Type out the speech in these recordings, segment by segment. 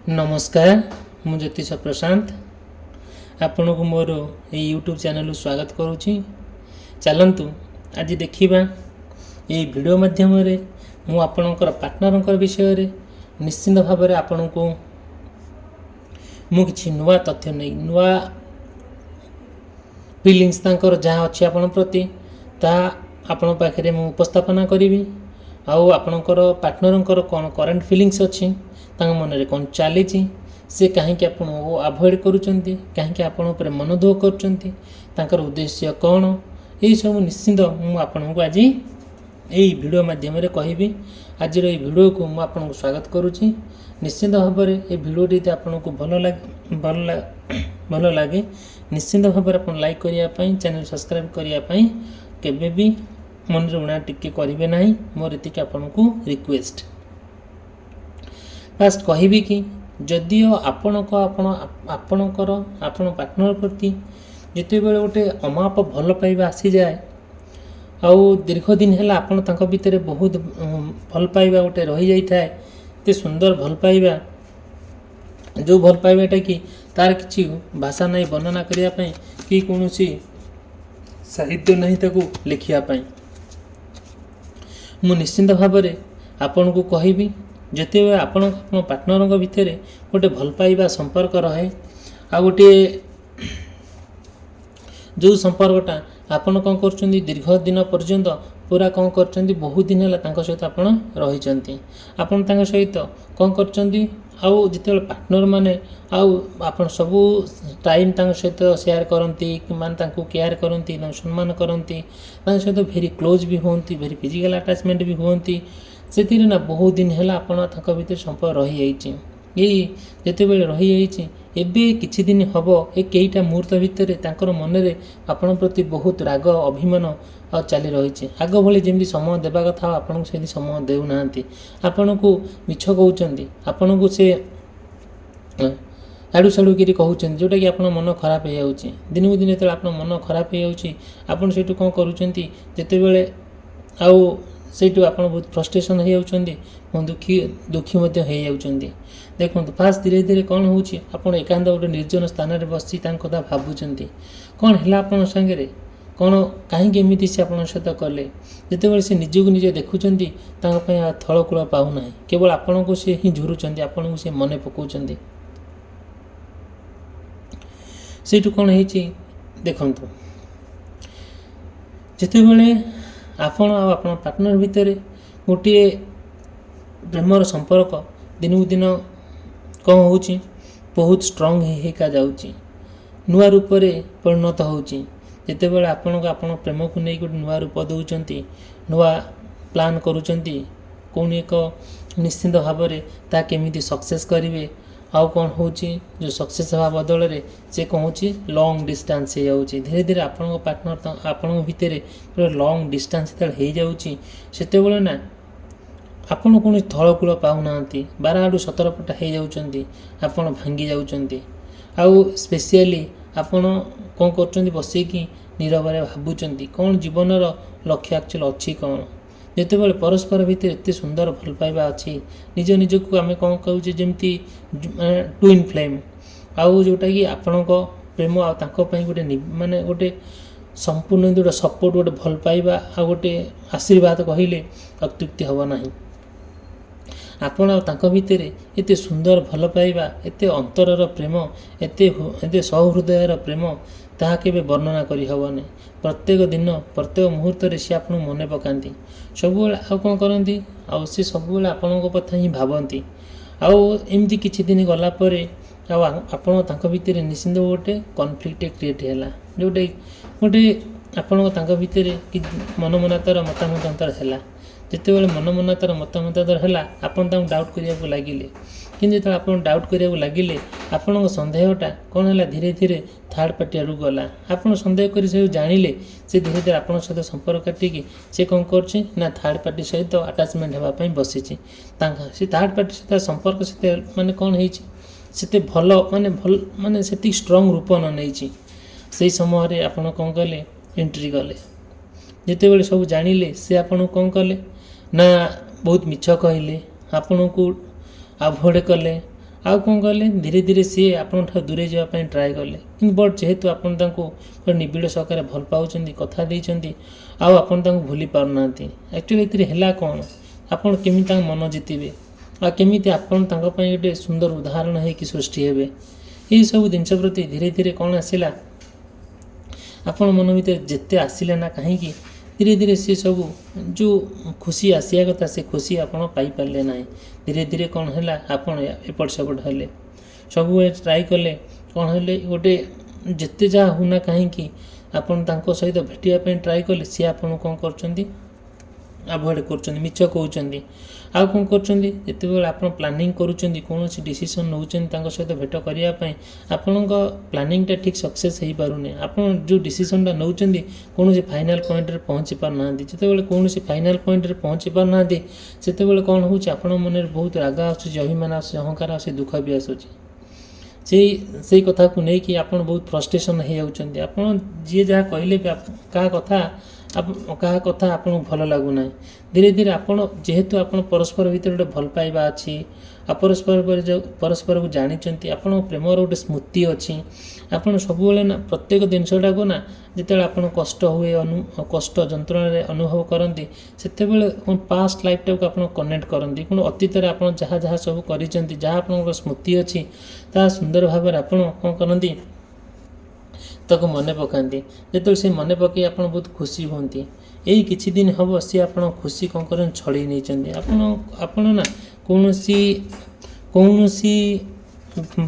नमस्कार मु ज्योतिष प्रशांत आपण को मोर यूट्यूब चैनल स्वागत करुच्ची। चलतु आज देखा ये वीडियो माध्यम मु आपणकर पार्टनर विषय निश्चिंत भाव में आपण को मु किछि नुआ तथ्य नहीं नुआ फीलिंग्स तांकर जहाँ अच्छी आपण प्रति ता आपण पाखे मु उपस्थापना करी आउ आपणकर पार्टनर कौन करेन्ट फीलिंग्स अच्छी मन में कौन चली से कहीं आपण आभोड कहीं आपण मन दुख कर उद्देश्य कौन यही सब निश्चिंत मुझे आज यही वीडियो माध्यम कहि आज ये वीडियो को मुझे स्वागत करुच्ची। निश्चिंत भाव में ये वीडियोटी आपन को भल लगे निश्चिंत भाव में आप लाइक करने चैनल सब्सक्राइब करने केबे भी मन ऋणा टिके करेंगे ना मोर ये आपन को रिक्वेस्ट फास्ट कहि कि जदिओ आपणकर आपण पार्टनर प्रति जिते बेले गोटे अमाप भल पाइबा आसी जाए आउ दीर्घ दिन है आपण तांको भितर बहुत भल पाइबा गोटे रही जाई थाए ते सुंदर भल पाइबा जो भल पाइबाटा कि तार किछि भाषा नहीं वर्णना करिया पई कि कोनोसी साहित्य नहीं ताकू लिखिया पई मु निश्चिंत भाव में आपण को कहिबी जिते आपण पार्टनर भितर गोटे भल पाइबा संपर्क रहे आ गोटे जो संपर्कटा आपण कौन कर दीर्घ दिन पर्यंत पूरा कौन कर बहुत दिन है सहित आपण रही आपण सहित कौन कर जिते पार्टनर माने आप सबू टाइम सहित शेयर करती माने केयर करती सम्मान करती सहित भेरी क्लोज भी होती भेरी फिजिकल अटैचमेंट भी होती से ना बहुत दिन है आपण भीतर संपर्क रही जाइए यही जिते बड़े रही जाइए एवं किछि दिन हम ये कईटा मुहूर्त भितर मन में आपण प्रति बहुत राग अभिमान आ चली रही आग भली जमी समय देवा कथा आपन को से समय देना आपण को मिछ कहते आपण को से आड़ू साड़ू कि कहते जोटा कि आप मन खराब हो दिन को दिन जो आप मन खराब हो से कौन करते बड़े आउ से आप बहुत फ्रस्ट्रेशन हो दुखी हो देखो फास्ट धीरे धीरे कौन हो एकांत गोटे निर्जन स्थान में बसी कथा भावुं कौन है आप सागर कौन कहीं एमती से आप सहित कले जिते से निजक निजे देखुं थलकूल पाऊना केवल आपण को सी ही झुरुंट आपन को सी मन पकाउं से कौन है देखु जिते बड़े आपण आप पार्टनर भितर गोटे प्रेमर संपर्क दिन को दिन कौन हो बहुत स्ट्रांग होका जाऊँगी नुआ रूप में परिणत होती जिते बड़े आपण प्रेम को नहीं गोटे नुआ रूप दौरान नुआ प्लान करुँच कौन एक निश्चिंत भाव में ता केमी सक्सेस करेंगे आउ कौन हो जो सक्सेस हवा बदल में से कौन हो लॉन्ग डिस्टेंस हो जाऊँगी धीरे धीरे आपण पार्टनर आपण भितर लॉन्ग डिस्टेंस हो जाऊँगी से ना आपण कौन थलकूल पाऊना बार आड़ू सतरपटा हो जाती आपण भांगी जाऊँच आउ स्पेशली आपण कौन कर बसैकी नीरव भावुं कौन जीवनर लक्ष्य एक्चुअल अच्छी कौन जिते बड़े परस्पर भितर एत सुंदर भल पाइबा अच्छी निज निजक आम कौन कहूँ जमी ट्विन फ्लेम आउ जोटा कि आपण प्रेम आगे गोटे माने गोटे संपूर्ण गोटे सपोर्ट गोटे भल पाइबा आ गोटे आशीर्वाद कहले अत्युक्ति हम ना आपण भितर एत सुंदर भल पाइबा एत अंतरर प्रेम एत सहृदयर प्रेम ताहा केबे वर्णना करी हबने प्रत्येक दिन प्रत्येक मुहूर्त सी आप मन पकाती सब आ कौन करती सी सब आपण कथा ही भावती आमती किछि दिन गलापर आपण भितर निश्चिंत गोटे कन्फ्लिक्ट क्रिएट है जोटे गोटे आपण भितर मनमनातर मतामतांतर है जिते बड़े मनमनातर मतामतांतर है आपन डाउट करने लगिले कि जो आप डाउट करने लगिले आपण सन्देहटा कौन है धीरे धीरे थर्ड पार्टी आड़ गला आप सन्देह कर जानिले से धीरे धीरे आप सहित संपर्क काटिकी से कौन कर थर्ड पार्टी सहित अटैचमेंट होगापी बसी से थर्ड पार्टी सहित संपर्क से माने कौन होते भल माने भल माने से स्ट्रंग रूप न नहीं से समय आपड़ कौन कले एंट्री कले जिते बड़े सब जानिले से आपन कौन कले ना बहुत मिछ कहले आपण को आभोड कले ଆଉ କ'ଣ କଲେ ଧୀରେ ଧୀରେ ସିଏ ଆପଣଙ୍କଠାରୁ ଦୂରେଇ ଯିବା ପାଇଁ ଟ୍ରାଏ କଲେ, କିନ୍ତୁ ବଟ୍ ଯେହେତୁ ଆପଣ ତାଙ୍କୁ ଗୋଟେ ନିବିଡ଼ ସହକାରେ ଭଲ ପାଉଛନ୍ତି, କଥା ଦେଇଛନ୍ତି, ଆଉ ଆପଣ ତାଙ୍କୁ ଭୁଲି ପାରୁନାହାନ୍ତି। ଆକ୍ଚୁଆଲି ଏଥିରେ ହେଲା କ'ଣ, ଆପଣ କେମିତି ତାଙ୍କ ମନ ଜିତିବେ ଆଉ କେମିତି ଆପଣ ତାଙ୍କ ପାଇଁ ଗୋଟେ ସୁନ୍ଦର ଉଦାହରଣ ହେଇକି ସୃଷ୍ଟି ହେବେ, ଏହିସବୁ ଜିନିଷ ପ୍ରତି ଧୀରେ ଧୀରେ କ'ଣ ଆସିଲା, ଆପଣ ମନ ଭିତରେ ଯେତେ ଆସିଲେ ନା କାହିଁକି ଧୀରେ ଧୀରେ ସେ ସବୁ ଯେଉଁ ଖୁସି ଆସିବା କଥା ସେ ଖୁସି ଆପଣ ପାଇପାରିଲେ ନାହିଁ। ଧୀରେ ଧୀରେ କ'ଣ ହେଲା, ଆପଣ ଏପଟ ସେପଟ ହେଲେ, ସବୁବେଳେ ଟ୍ରାଏ କଲେ, କ'ଣ ହେଲେ ଗୋଟେ ଯେତେ ଯାହା ହେଉନା କାହିଁକି ଆପଣ ତାଙ୍କ ସହିତ ଭେଟିବା ପାଇଁ ଟ୍ରାଏ କଲେ, ସିଏ ଆପଣଙ୍କୁ କ'ଣ କରୁଛନ୍ତି, ଆଭଏଡ଼ କରୁଛନ୍ତି, ମିଛ କହୁଛନ୍ତି। ଆଉ କ'ଣ କରୁଛନ୍ତି, ଯେତେବେଳେ ଆପଣ ପ୍ଲାନିଂ କରୁଛନ୍ତି, କୌଣସି ଡିସିସନ୍ ନେଉଛନ୍ତି ତାଙ୍କ ସହିତ ଭେଟ କରିବା ପାଇଁ, ଆପଣଙ୍କ ପ୍ଲାନିଂଟା ଠିକ୍ ସକ୍ସେସ୍ ହୋଇପାରୁନି। ଆପଣ ଯେଉଁ ଡିସିସନ୍ଟା ନେଉଛନ୍ତି କୌଣସି ଫାଇନାଲ୍ ପଏଣ୍ଟରେ ପହଞ୍ଚି ପାରୁନାହାନ୍ତି। ଯେତେବେଳେ କୌଣସି ଫାଇନାଲ୍ ପଏଣ୍ଟରେ ପହଞ୍ଚି ପାରୁନାହାନ୍ତି, ସେତେବେଳେ କ'ଣ ହେଉଛି, ଆପଣଙ୍କ ମନରେ ବହୁତ ରାଗ ଆସୁଛି, ଅଭିମାନ ଆସୁଛି, ଅହଙ୍କାର ଆସୁଛି, ଦୁଃଖ ବି ଆସୁଛି। ସେଇ କଥାକୁ ନେଇକି ଆପଣ ବହୁତ ଫ୍ରଷ୍ଟ୍ରେସନ୍ ହେଇଯାଉଛନ୍ତି। ଆପଣ ଯିଏ ଯାହା କହିଲେ ବି କାହା କଥା ଆପଣଙ୍କୁ ଭଲ ଲାଗୁନାହିଁ। ଧୀରେ ଧୀରେ ଆପଣ ଯେହେତୁ ଆପଣ ପରସ୍ପର ଭିତରେ ଗୋଟେ ଭଲ ପାଇବା ଅଛି, ଆଉ ପରସ୍ପରକୁ ଜାଣିଛନ୍ତି, ଆପଣଙ୍କ ପ୍ରେମର ଗୋଟେ ସ୍ମୃତି ଅଛି। ଆପଣ ସବୁବେଳେ ନା ପ୍ରତ୍ୟେକ ଜିନିଷଟାକୁ ନା ଯେତେବେଳେ ଆପଣ କଷ୍ଟ ହୁଏ, କଷ୍ଟ ଯନ୍ତ୍ରଣାରେ ଅନୁଭବ କରନ୍ତି, ସେତେବେଳେ ପାଷ୍ଟ ଲାଇଫ୍ଟାକୁ ଆପଣ କନେକ୍ଟ କରନ୍ତି। କିନ୍ତୁ ଅତୀତରେ ଆପଣ ଯାହା ଯାହା ସବୁ କରିଛନ୍ତି, ଯାହା ଆପଣଙ୍କର ସ୍ମୃତି ଅଛି, ତାହା ସୁନ୍ଦର ଭାବରେ ଆପଣ କ'ଣ କରନ୍ତି, ତାକୁ ମନେ ପକାନ୍ତି। ଯେତେବେଳେ ସେ ମନେ ପକାଇ ଆପଣ ବହୁତ ଖୁସି ହୁଅନ୍ତି। ଏଇ କିଛି ଦିନ ହେବ ସିଏ ଆପଣଙ୍କ ଖୁସି କ'ଣ କରନ୍ତି, ଛଡ଼େଇ ନେଇଛନ୍ତି। ଆପଣ ନା କୌଣସି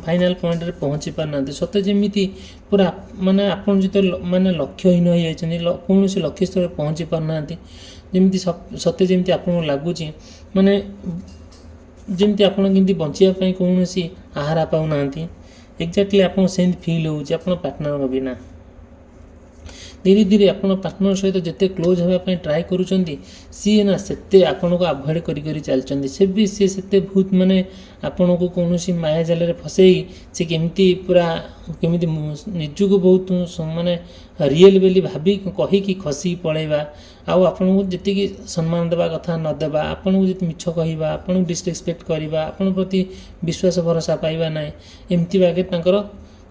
ଫାଇନାଲ୍ ପଏଣ୍ଟରେ ପହଞ୍ଚି ପାରୁନାହାନ୍ତି। ସତେ ଯେମିତି ପୁରା ମାନେ ଆପଣ ଯେତେବେଳେ ଲକ୍ଷ୍ୟହୀନ ହୋଇଯାଇଛନ୍ତି, କୌଣସି ଲକ୍ଷ୍ୟସ୍ଥଳରେ ପହଞ୍ଚି ପାରୁନାହାନ୍ତି। ସତେ ଯେମିତି ଆପଣଙ୍କୁ ଲାଗୁଛି ଯେମିତି ଆପଣ କେମିତି ବଞ୍ଚିବା ପାଇଁ କୌଣସି ଆହାର ପାଉନାହାନ୍ତି। ଏକ୍ଜାକ୍ଟଲି ଆପଣଙ୍କୁ ସେମିତି ଫିଲ୍ ହେଉଛି ଆପଣ ପାର୍ଟନରଙ୍କ ବିନା। ଧୀରେ ଧୀରେ ଆପଣ ପାର୍ଟନର ସହିତ ଯେତେ କ୍ଲୋଜ୍ ହେବା ପାଇଁ ଟ୍ରାଏ କରୁଛନ୍ତି, ସିଏ ନା ସେତେ ଆପଣଙ୍କୁ ଆଭଏଡ଼ କରି ଚାଲିଛନ୍ତି। ସିଏ ସେତେ ବହୁତ ଆପଣଙ୍କୁ କୌଣସି ମାୟା ଜାଲରେ ଫସେଇ ସେ କେମିତି ନିଜକୁ ବହୁତ ରିଏଲ୍ ବୋଲି କହିକି ଖସିକି ପଳେଇବା, ଆଉ ଆପଣଙ୍କୁ ଯେତିକି ସମ୍ମାନ ଦେବା କଥା ନ ଦେବା, ଆପଣଙ୍କୁ ଯଦି ମିଛ କହିବା, ଆପଣଙ୍କୁ ଡିସରେସ୍ପେକ୍ଟ କରିବା, ଆପଣଙ୍କ ପ୍ରତି ବିଶ୍ୱାସ ଭରସା ପାଇବା ନାହିଁ, ଏମିତି ବାଗରେ ତାଙ୍କର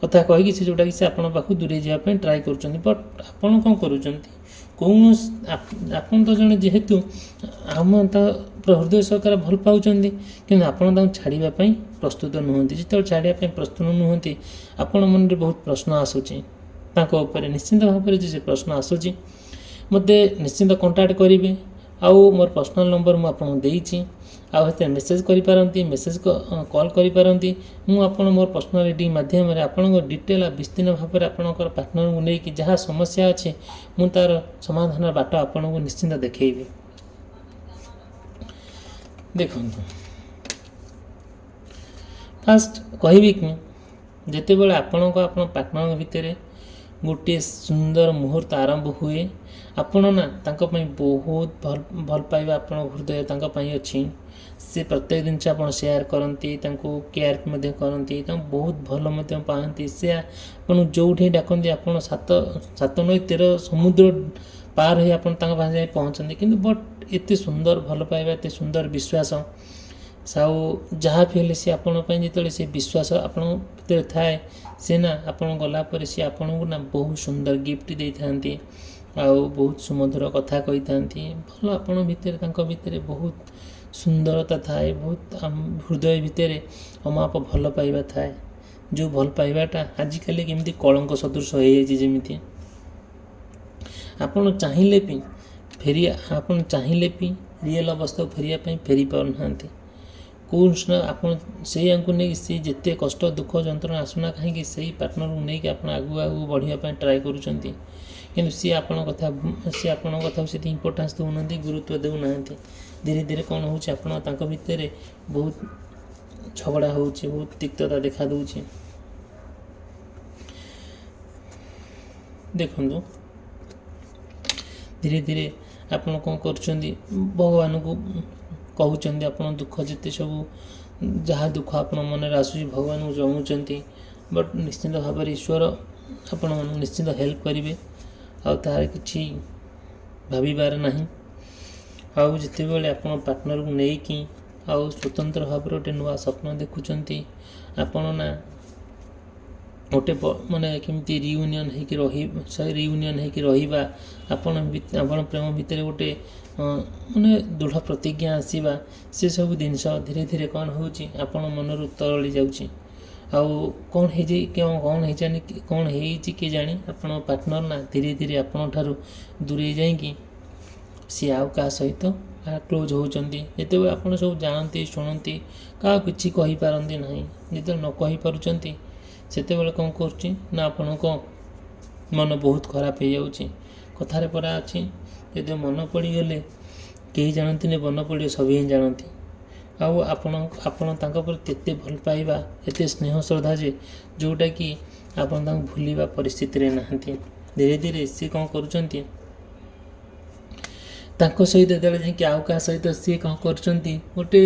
କଥା କହିକି ସେ ଯେଉଁଟାକି ସେ ଆପଣଙ୍କ ପାଖକୁ ଦୂରେଇ ଯିବା ପାଇଁ ଟ୍ରାଏ କରୁଛନ୍ତି। ବଟ୍ ଆପଣ କ'ଣ କରୁଛନ୍ତି, ଆପଣ ତ ଜଣେ ଯେହେତୁ ତ ହୃଦୟ ସହକାରେ ଭଲ ପାଉଛନ୍ତି, କିନ୍ତୁ ଆପଣ ତାଙ୍କୁ ଛାଡ଼ିବା ପାଇଁ ପ୍ରସ୍ତୁତ ନୁହନ୍ତି। ଯେତେବେଳେ ଛାଡ଼ିବା ପାଇଁ ପ୍ରସ୍ତୁତ ନୁହନ୍ତି, ଆପଣ ମନରେ ବହୁତ ପ୍ରଶ୍ନ ଆସୁଛି ତାଙ୍କ ଉପରେ। ନିଶ୍ଚିନ୍ତ ଭାବରେ ଯେ ପ୍ରଶ୍ନ ଆସୁଛି, ମୋତେ ନିଶ୍ଚିନ୍ତ କଣ୍ଟାକ୍ଟ କରିବେ। ଆଉ ମୋର ପର୍ସନାଲ୍ ନମ୍ବର ମୁଁ ଆପଣଙ୍କୁ ଦେଇଛି, ଆଉ ସେଥିରେ ମେସେଜ୍ କରିପାରନ୍ତି, କଲ୍ କରିପାରନ୍ତି। ମୁଁ ମୋର ପର୍ସନାଲ୍ ରିଡ଼ିଂ ମାଧ୍ୟମରେ ଆପଣଙ୍କ ଡିଟେଲ୍ ଆଉ ବିସ୍ତୀର୍ଣ୍ଣ ଭାବରେ ଆପଣଙ୍କର ପାର୍ଟନରଙ୍କୁ ନେଇକି ଯାହା ସମସ୍ୟା ଅଛି, ମୁଁ ତା'ର ସମାଧାନର ବାଟ ଆପଣଙ୍କୁ ନିଶ୍ଚିନ୍ତ ଦେଖେଇବି। ଦେଖନ୍ତୁ, ଫାଷ୍ଟ କହିବି କି ଯେତେବେଳେ ଆପଣ ପାର୍ଟନରଙ୍କ ଭିତରେ ଗୋଟିଏ ସୁନ୍ଦର ମୁହୂର୍ତ୍ତ ଆରମ୍ଭ ହୁଏ, ଆପଣ ନା ତାଙ୍କ ପାଇଁ ବହୁତ ଭଲ ପାଇବା ଆପଣଙ୍କ ହୃଦୟ ତାଙ୍କ ପାଇଁ ଅଛି। ସେ ପ୍ରତ୍ୟେକ ଜିନିଷ ଆପଣ ସେୟାର କରନ୍ତି, ତାଙ୍କୁ କେୟାର ମଧ୍ୟ କରନ୍ତି, ତାଙ୍କୁ ବହୁତ ଭଲ ମଧ୍ୟ ପାଆନ୍ତି। ସେ ଆପଣଙ୍କୁ ଯେଉଁଠି ଡାକନ୍ତି, ଆପଣ 7-9-13 ସମୁଦ୍ର ପାର ହୋଇ ଆପଣ ତାଙ୍କ ପାଖରେ ଯାଇ ପହଞ୍ଚନ୍ତି। କିନ୍ତୁ ବଟ୍ ଏତେ ସୁନ୍ଦର ଭଲ ପାଇବା, ଏତେ ସୁନ୍ଦର ବିଶ୍ୱାସ, ଆଉ ଯାହା ବି ହେଲେ ସେ ଆପଣଙ୍କ ପାଇଁ ଯେତେବେଳେ ସେ ବିଶ୍ୱାସ ଆପଣଙ୍କ ଭିତରେ ଥାଏ, ସେ ନା ଆପଣ ଗଲା ପରେ ସେ ଆପଣଙ୍କୁ ନା ବହୁତ ସୁନ୍ଦର ଗିଫ୍ଟ ଦେଇଥାନ୍ତି, ଆଉ ବହୁତ ସୁମଧୁର କଥା କହିଥାନ୍ତି। ଭଲ ଆପଣଙ୍କ ଭିତରେ ତାଙ୍କ ଭିତରେ ବହୁତ ସୁନ୍ଦରତା ଥାଏ, ବହୁତ ହୃଦୟ ଭିତରେ ଅମାପ ଭଲ ପାଇବା ଥାଏ। ଯେଉଁ ଭଲ ପାଇବାଟା ଆଜିକାଲି କେମିତି କଳଙ୍କ ସଦୃଶ ହୋଇଯାଇଛି। ଯେମିତି ଆପଣ ଚାହିଁଲେ ବି ରିଏଲ୍ ଅବସ୍ଥାକୁ ଫେରିବା ପାଇଁ ଫେରି ପାରୁନାହାନ୍ତି। ଆପଣ ସେଇଆଙ୍କୁ ନେଇକି ସେ ଯେତେ କଷ୍ଟ ଦୁଃଖ ଯନ୍ତ୍ରଣା ଆସୁନା କାହିଁକି, ସେଇ ପାର୍ଟନରକୁ ନେଇକି ଆପଣ ଆଗକୁ ବଢ଼ିବା ପାଇଁ ଟ୍ରାଏ କରୁଛନ୍ତି, କିନ୍ତୁ ସିଏ ଆପଣଙ୍କ କଥାକୁ ସେଠି ଇମ୍ପୋର୍ଟାନ୍ସ ଦେଉନାହାନ୍ତି, ଗୁରୁତ୍ୱ ଦେଉନାହାନ୍ତି। ଧୀରେ ଧୀରେ କ'ଣ ହେଉଛି, ତାଙ୍କ ଭିତରେ ବହୁତ ଝଗଡ଼ା ହେଉଛି, ବହୁତ ତିକ୍ତତା ଦେଖା ଦେଉଛି। ଦେଖନ୍ତୁ, ଧୀରେ ଧୀରେ ଆପଣ କ'ଣ କରୁଛନ୍ତି, ଭଗବାନଙ୍କୁ କହୁଛନ୍ତି ଆପଣ ଦୁଃଖ ଯେତେ ସବୁ ଯାହା ଦୁଃଖ ଆପଣ ମନରେ ଆସୁଛି ଭଗବାନଙ୍କୁ ଜଣାଉଛନ୍ତି। ବଟ୍ ନିଶ୍ଚିନ୍ତ ଭାବରେ ଈଶ୍ୱର ଆପଣମାନଙ୍କୁ ନିଶ୍ଚିନ୍ତ ହେଲ୍ପ କରିବେ, ଆଉ ତାହାର କିଛି ଭାବିବାର ନାହିଁ। ଆଉ ଯେତେବେଳେ ଆପଣ ପାର୍ଟନରକୁ ନେଇକି ଆଉ ସ୍ୱତନ୍ତ୍ର ଭାବରେ ଗୋଟେ ନୂଆ ସ୍ୱପ୍ନ ଦେଖୁଛନ୍ତି। ଆପଣ ନା ଗୋଟେ ମାନେ କେମିତି ରିୟୁନିୟନ୍ ହେଇକି ରହିବା, ଆପଣ ପ୍ରେମ ଭିତରେ ଗୋଟେ ମାନେ ଦୃଢ଼ ପ୍ରତିଜ୍ଞା ଆସିବା, ସେସବୁ ଜିନିଷ ଧୀରେ ଧୀରେ କ'ଣ ହେଉଛି ଆପଣ ମନରୁ ତରଳି ଯାଉଛି। ଆଉ କ'ଣ ହେଇଛି କେଜାଣି ଆପଣ ପାର୍ଟନର୍ ନା ଧୀରେ ଧୀରେ ଆପଣଙ୍କଠାରୁ ଦୂରେଇ ଯାଇକି ସିଏ ଆଉ କାହା ସହିତ କ୍ଲୋଜ୍ ହେଉଛନ୍ତି। ଯେତେବେଳେ ଆପଣ ସବୁ ଜାଣନ୍ତି ଶୁଣନ୍ତି, କାହାକୁ କିଛି କହିପାରନ୍ତି ନାହିଁ, ଯେତେବେଳେ ନ କହିପାରୁଛନ୍ତି ସେତେବେଳେ କ'ଣ କରୁଛି ନା ଆପଣଙ୍କ ମନ ବହୁତ ଖରାପ ହେଇଯାଉଛି। କଥାରେ ପରା ଅଛି, ଯଦି ମନ ପଡ଼ିଗଲେ କେହି ଜାଣନ୍ତିନି, ମନ ପଡ଼ିଲେ ସବୁ ହିଁ ଜାଣନ୍ତି। ଆଉ ଆପଣ ତାଙ୍କ ପ୍ରତି ଏତେ ଭଲ ପାଇବା, ଏତେ ସ୍ନେହ ଶ୍ରଦ୍ଧା ଯେ ଯେଉଁଟାକି ଆପଣ ତାଙ୍କୁ ଭୁଲିବା ପରିସ୍ଥିତିରେ ନାହାନ୍ତି। ଧୀରେ ଧୀରେ ସିଏ କ'ଣ କରୁଛନ୍ତି, ତାଙ୍କ ସହିତ ଯେତେବେଳେ ଯାଇକି ଆଉ କାହା ସହିତ ସିଏ କ'ଣ କରୁଛନ୍ତି, ଗୋଟେ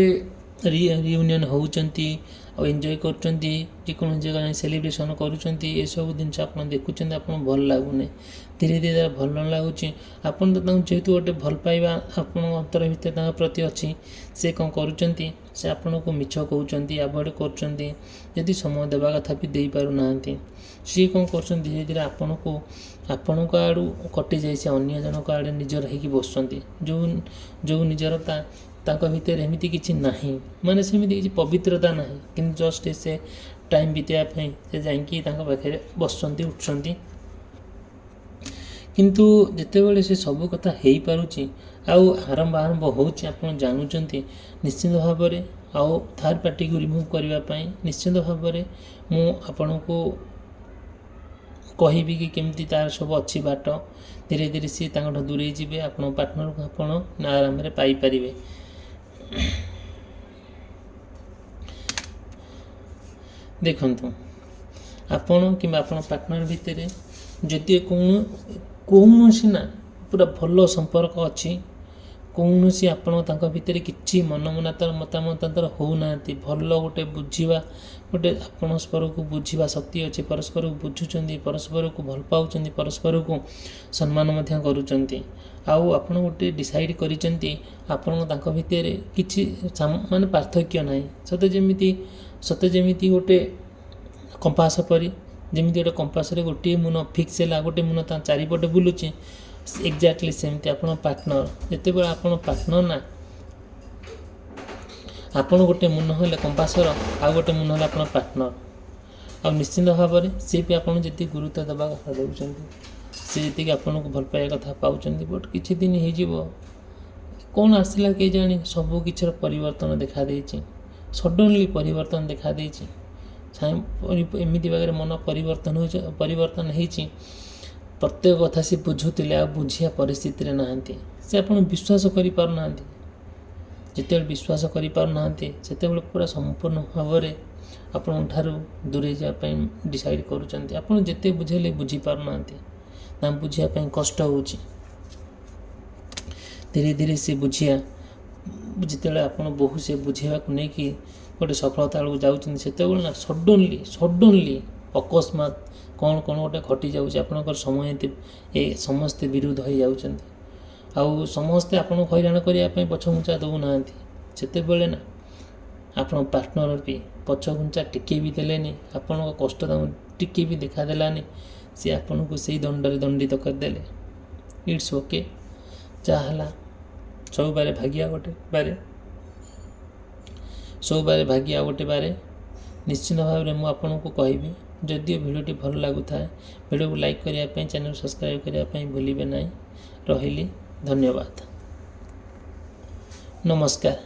ରିୟୁନିୟନ୍ ହେଉଛନ୍ତି ଆଉ ଏନ୍ଜୟ କରୁଛନ୍ତି, ଯେକୌଣସି ଜାଗା ଯାଇ ସେଲିବ୍ରେସନ୍ କରୁଛନ୍ତି। ଏସବୁ ଜିନିଷ ଆପଣ ଦେଖୁଛନ୍ତି, ଆପଣଙ୍କୁ ଭଲ ଲାଗୁନି। ଧୀରେ ଧୀରେ ଭଲ ନ ଲାଗୁଛି, ଆପଣ ତ ତାଙ୍କୁ ଯେହେତୁ ଗୋଟେ ଭଲ ପାଇବା ଆପଣଙ୍କ ଅନ୍ତର ଭିତରେ ତାଙ୍କ ପ୍ରତି ଅଛି, ସେ କ'ଣ କରୁଛନ୍ତି, ସେ ଆପଣଙ୍କୁ ମିଛ କହୁଛନ୍ତି, ଆଭଏଡ଼୍ କରୁଛନ୍ତି। ଯଦି ସମୟ ଦେବା କଥା ବି ଦେଇପାରୁନାହାନ୍ତି। ସିଏ କ'ଣ କରୁଛନ୍ତି, ଧୀରେ ଧୀରେ ଆପଣଙ୍କ ଆଡ଼ୁ କଟିଯାଇ ସେ ଅନ୍ୟ ଜଣଙ୍କ ଆଡ଼େ ନିଜର ହେଇକି ବସୁଛନ୍ତି। ଯେଉଁ ନିଜରତା ତାଙ୍କ ଭିତରେ ଏମିତି କିଛି ନାହିଁ, ମାନେ ସେମିତି କିଛି ପବିତ୍ରତା ନାହିଁ, କିନ୍ତୁ ଜଷ୍ଟ ସେ ଟାଇମ୍ ବିତାଇବା ପାଇଁ ସେ ଯାଇକି ତାଙ୍କ ପାଖରେ ବସୁଛନ୍ତି, ଉଠୁଛନ୍ତି। କିନ୍ତୁ ଯେତେବେଳେ ସେ ସବୁ କଥା ହେଇପାରୁଛି ଆଉ ଆରମ୍ଭ ହେଉଛି, ଆପଣ ଜାଣୁଛନ୍ତି ନିଶ୍ଚିନ୍ତ ଭାବରେ ଆଉ ଥାର୍ଡ଼ ପାର୍ଟିକୁ ରିମୁଭ୍ କରିବା ପାଇଁ ନିଶ୍ଚିନ୍ତ ଭାବରେ ମୁଁ ଆପଣଙ୍କୁ କହିବି କି କେମିତି ତାର ସବୁ ଅଛି ବାଟ। ଧୀରେ ଧୀରେ ସିଏ ତାଙ୍କଠୁ ଦୂରେଇ ଯିବେ, ଆପଣଙ୍କ ପାର୍ଟନରକୁ ଆପଣ ଆରାମରେ ପାଇପାରିବେ। ଦେଖନ୍ତୁ, ଆପଣ କିମ୍ବା ଆପଣ ପାର୍ଟନର ଭିତରେ ଯଦି କୌଣସି ନା ପୁରା ଭଲ ସମ୍ପର୍କ ଅଛି, କୌଣସି ଆପଣ ତାଙ୍କ ଭିତରେ କିଛି ମତାମତାନ୍ତର ହେଉନାହାନ୍ତି, ଭଲ ଗୋଟେ ବୁଝିବା, ଗୋଟେ ପରସ୍ପରକୁ ବୁଝିବା ଶକ୍ତି ଅଛି, ପରସ୍ପରକୁ ବୁଝୁଛନ୍ତି, ପରସ୍ପରକୁ ଭଲ ପାଉଛନ୍ତି, ପରସ୍ପରକୁ ସମ୍ମାନ ମଧ୍ୟ କରୁଛନ୍ତି, ଆଉ ଆପଣ ଗୋଟେ ଡିସାଇଡ଼୍ କରିଛନ୍ତି ଆପଣଙ୍କ ତାଙ୍କ ଭିତରେ କିଛି ମାନେ ପାର୍ଥକ୍ୟ ନାହିଁ। ସତେ ଯେମିତି ଗୋଟେ କମ୍ପାସ ପରି, ଯେମିତି ଗୋଟେ କମ୍ପାସରେ ଗୋଟିଏ ମୁନ ଫିକ୍ସ ହେଲା, ଗୋଟେ ମୁନ ତା ଚାରିପଟେ ବୁଲୁଛି, ଏକ୍ଜାକ୍ଟଲି ସେମିତି ଆପଣ ପାର୍ଟନର। ଯେତେବେଳେ ଆପଣ ପାର୍ଟନର ନା, ଆପଣ ଗୋଟେ ମୁନ ହେଲେ କମ୍ପାସର, ଆଉ ଗୋଟେ ମୁନ ହେଲେ ଆପଣ ପାର୍ଟନର। ଆଉ ନିଶ୍ଚିନ୍ତ ଭାବରେ ସିଏ ବି ଆପଣ ଯେତିକି ଗୁରୁତ୍ୱ ଦେବା କଥା ଦେଉଛନ୍ତି, ସେ ଯେତିକି ଆପଣଙ୍କୁ ଭଲ ପାଇବା କଥା ପାଉଛନ୍ତି, ବଟ୍ କିଛି ଦିନ ହେଇଯିବ କ'ଣ ଆସିଲା କେଜାଣି ସବୁ କିଛିର ପରିବର୍ତ୍ତନ ଦେଖାଦେଇଛି। ସଡନ୍ଲି ପରିବର୍ତ୍ତନ ଦେଖାଦେଇଛି। ଏମିତି ଭାବରେ ମନ ପରିବର୍ତ୍ତନ ହେଇଛି, ପ୍ରତ୍ୟେକ କଥା ସେ ବୁଝୁଥିଲେ ଆଉ ବୁଝିବା ପରିସ୍ଥିତିରେ ନାହାନ୍ତି। ସେ ଆପଣ ବିଶ୍ୱାସ କରିପାରୁନାହାନ୍ତି। ଯେତେବେଳେ ବିଶ୍ୱାସ କରିପାରୁନାହାନ୍ତି ସେତେବେଳେ ପୁରା ସମ୍ପୂର୍ଣ୍ଣ ଭାବରେ ଆପଣଙ୍କ ଠାରୁ ଦୂରେଇ ଯିବା ପାଇଁ ଡିସାଇଡ଼୍ କରୁଛନ୍ତି। ଆପଣ ଯେତେ ବୁଝେଇଲେ ବୁଝିପାରୁନାହାନ୍ତି, ତାଙ୍କୁ ବୁଝିବା ପାଇଁ କଷ୍ଟ ହେଉଛି। ଧୀରେ ଧୀରେ ସେ ଯେତେବେଳେ ଆପଣ ସେ ବୁଝେଇବାକୁ ନେଇକି ଗୋଟେ ସଫଳତା ବେଳକୁ ଯାଉଛନ୍ତି, ସେତେବେଳେ ନା ସଡନ୍ଲି ଅକସ୍ମାତ୍ କ'ଣ ଗୋଟେ ଘଟିଯାଉଛି। ଆପଣଙ୍କର ସମସ୍ତେ ବିରୁଦ୍ଧ ହେଇଯାଉଛନ୍ତି, ଆଉ ସମସ୍ତେ ଆପଣଙ୍କୁ ହଇରାଣ କରିବା ପାଇଁ ପଛଘୁଞ୍ଚା ଦେଉନାହାନ୍ତି। ସେତେବେଳେ ନା ଆପଣ ପାର୍ଟନର ବି ପଛଘୁଞ୍ଚା ଟିକେ ବି ଦେଲେନି, ଆପଣଙ୍କ କଷ୍ଟ ତାଙ୍କୁ ଟିକେ ବି ଦେଖାଦେଲାନି, ସେ ଆପଣଙ୍କୁ ସେଇ ଦଣ୍ଡରେ ଦଣ୍ଡିତ କରିଦେଲେ। ଇଟ୍ସ ଓକେ, ଯାହା ହେଲା ସବୁବାରେ ଭାଗ୍ୟ ଗୋଟେ ବାରେ। ନିଶ୍ଚିନ୍ତ ଭାବରେ ମୁଁ ଆପଣଙ୍କୁ କହିବି, ଯଦିଓ ଭିଡ଼ିଓଟି ଭଲ ଲାଗୁଥାଏ, ଭିଡ଼ିଓକୁ ଲାଇକ୍ କରିବା ପାଇଁ, ଚ୍ୟାନେଲ୍ ସବସ୍କ୍ରାଇବ୍ କରିବା ପାଇଁ ଭୁଲିବେ ନାହିଁ। ରହିଲି, ଧନ୍ୟବାଦ, ନମସ୍କାର।